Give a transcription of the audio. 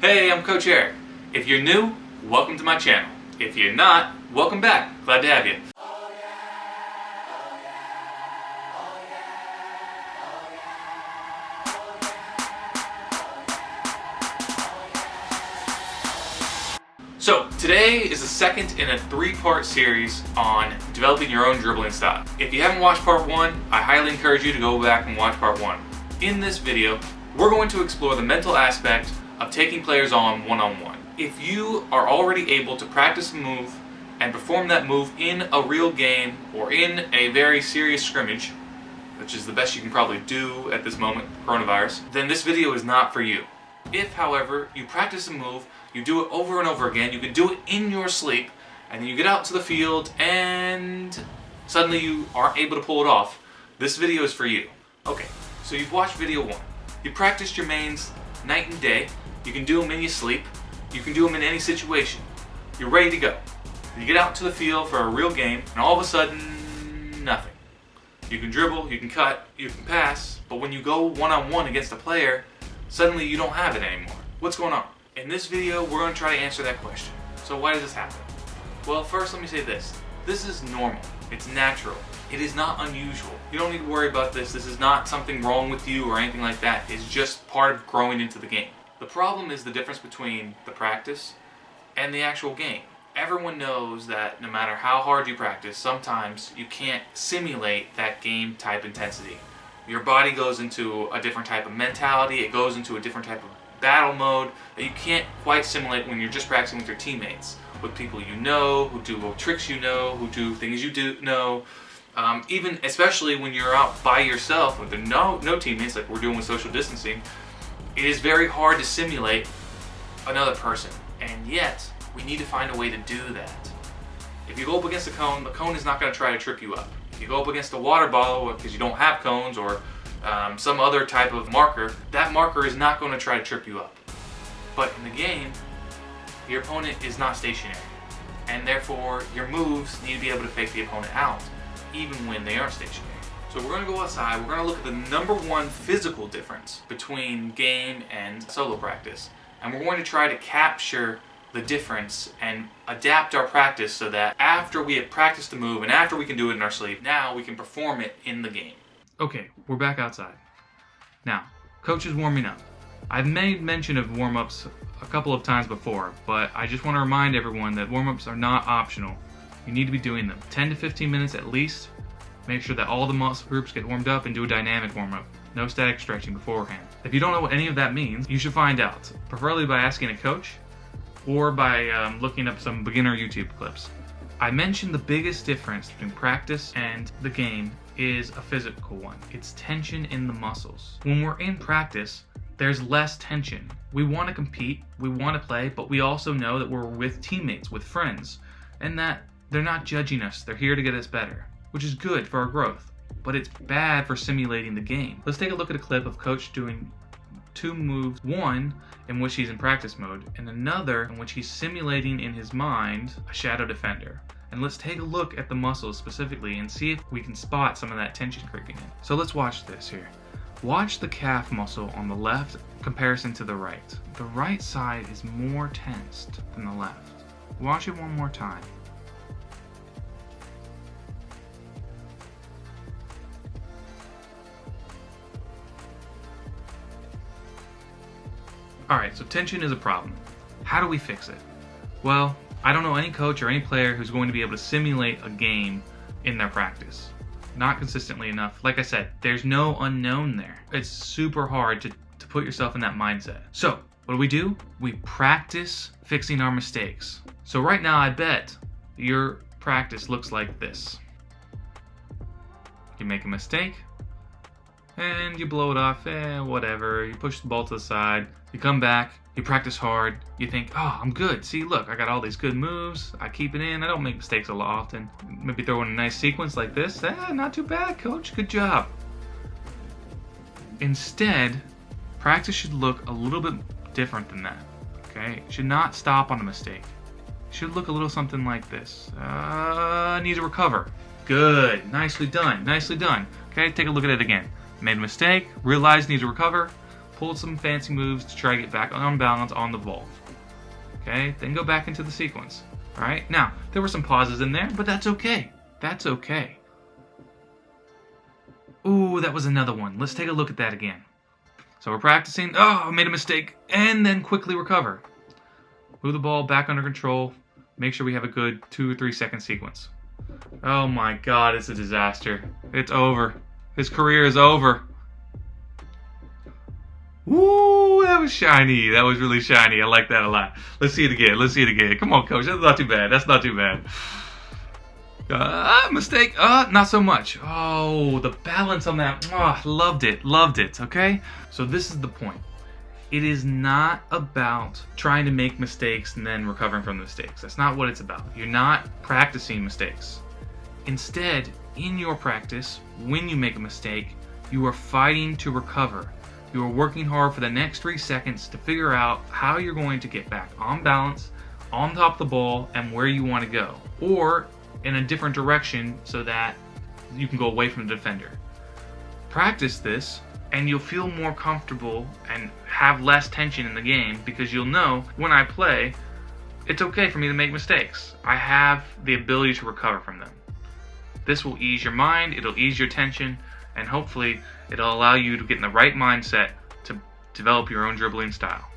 Hey, I'm Coach Eric. If you're new, welcome to my channel. If you're not, welcome back. Glad to have you. So, today is the second in a three-part series on developing your own dribbling style. If you haven't watched part 1, I highly encourage you to go back and watch part 1. In this video, we're going to explore the mental aspect of taking players on one-on-one. If you are already able to practice a move and perform that move in a real game or in a very serious scrimmage, which is the best you can probably do at this moment, coronavirus, then this video is not for you. If, however, you practice a move, you do it over and over again, you can do it in your sleep, and then you get out to the field and suddenly you aren't able to pull it off, this video is for you. Okay, so you've watched video 1. You practiced your mains night and day, you can do them in your sleep, you can do them in any situation. You're ready to go. You get out to the field for a real game, and all of a sudden, nothing. You can dribble, you can cut, you can pass, but when you go one-on-one against a player, suddenly you don't have it anymore. What's going on? In this video, we're going to try to answer that question. So why does this happen? Well, first let me say this. This is normal. It's natural. It is not unusual. You don't need to worry about this. This is not something wrong with you or anything like that. It's just part of growing into the game. The problem is the difference between the practice and the actual game. Everyone knows that no matter how hard you practice, sometimes you can't simulate that game type intensity. Your body goes into a different type of mentality, it goes into a different type of battle mode that you can't quite simulate when you're just practicing with your teammates, with people you know, who do tricks you know, who do things you do know. Even especially when you're out by yourself with no teammates like we're doing with social distancing, it is very hard to simulate another person, and yet we need to find a way to do that. If you go up against the cone is not going to try to trip you up. If you go up against a water bottle because you don't have cones or some other type of marker, that marker is not going to try to trip you up. But in the game, your opponent is not stationary, and therefore your moves need to be able to fake the opponent out, even when they are stationary. So we're going to go outside, we're going to look at the number one physical difference between game and solo practice, and we're going to try to capture the difference and adapt our practice so that after we have practiced the move and after we can do it in our sleep, now we can perform it in the game. Okay, we're back outside. Now, coach is warming up. I've made mention of warm-ups a couple of times before, but I just want to remind everyone that warm-ups are not optional. You need to be doing them 10 to 15 minutes at least. Make sure that all the muscle groups get warmed up and do a dynamic warm-up. No static stretching beforehand. If you don't know what any of that means, you should find out, preferably by asking a coach or by looking up some beginner YouTube clips. I mentioned the biggest difference between practice and the game is a physical one. It's tension in the muscles. When we're in practice, there's less tension. We want to compete, we want to play, but we also know that we're with teammates, with friends, and that they're not judging us. They're here to get us better, which is good for our growth, but it's bad for simulating the game. Let's take a look at a clip of Coach doing 2 moves, one in which he's in practice mode, and another in which he's simulating in his mind a shadow defender. And let's take a look at the muscles specifically and see if we can spot some of that tension creeping in. So let's watch this here. Watch the calf muscle on the left comparison to the right. The right side is more tensed than the left. Watch it one more time. Alright, so tension is a problem. How do we fix it? Well, I don't know any coach or any player who's going to be able to simulate a game in their practice. Not consistently enough. Like I said, there's no unknown there. It's super hard to put yourself in that mindset. So, what do? We practice fixing our mistakes. So right now, I bet your practice looks like this. You make a mistake, and you blow it off, whatever. You push the ball to the side, you come back, you practice hard, you think, oh, I'm good. See, look, I got all these good moves, I keep it in, I don't make mistakes a lot often. Maybe throw in a nice sequence like this, not too bad, coach, good job. Instead, practice should look a little bit different than that, okay? It should not stop on a mistake. It should look a little something like this. Need to recover. Good, nicely done, nicely done. Okay, take a look at it again. Made a mistake, realized need to recover, pull some fancy moves to try to get back on balance on the ball. Okay, then go back into the sequence. Alright, now, there were some pauses in there, but that's okay. That's okay. Ooh, that was another one. Let's take a look at that again. So we're practicing. Oh, I made a mistake. And then quickly recover. Move the ball back under control. Make sure we have a good 2 or 3 second sequence. Oh my god, it's a disaster. It's over. His career is over. Woo, that was shiny. That was really shiny. I like that a lot. Let's see it again. Let's see it again. Come on, coach. That's not too bad. That's not too bad. Mistake. Not so much. Oh, the balance on that. Oh, loved it. Loved it. Okay? So this is the point. It is not about trying to make mistakes and then recovering from the mistakes. That's not what it's about. You're not practicing mistakes. Instead, in your practice, when you make a mistake, you are fighting to recover. You are working hard for the next 3 seconds to figure out how you're going to get back on balance, on top of the ball, and where you want to go. Or in a different direction so that you can go away from the defender. Practice this, and you'll feel more comfortable and have less tension in the game because you'll know when I play, it's okay for me to make mistakes. I have the ability to recover from them. This will ease your mind, it'll ease your tension, and hopefully it'll allow you to get in the right mindset to develop your own dribbling style.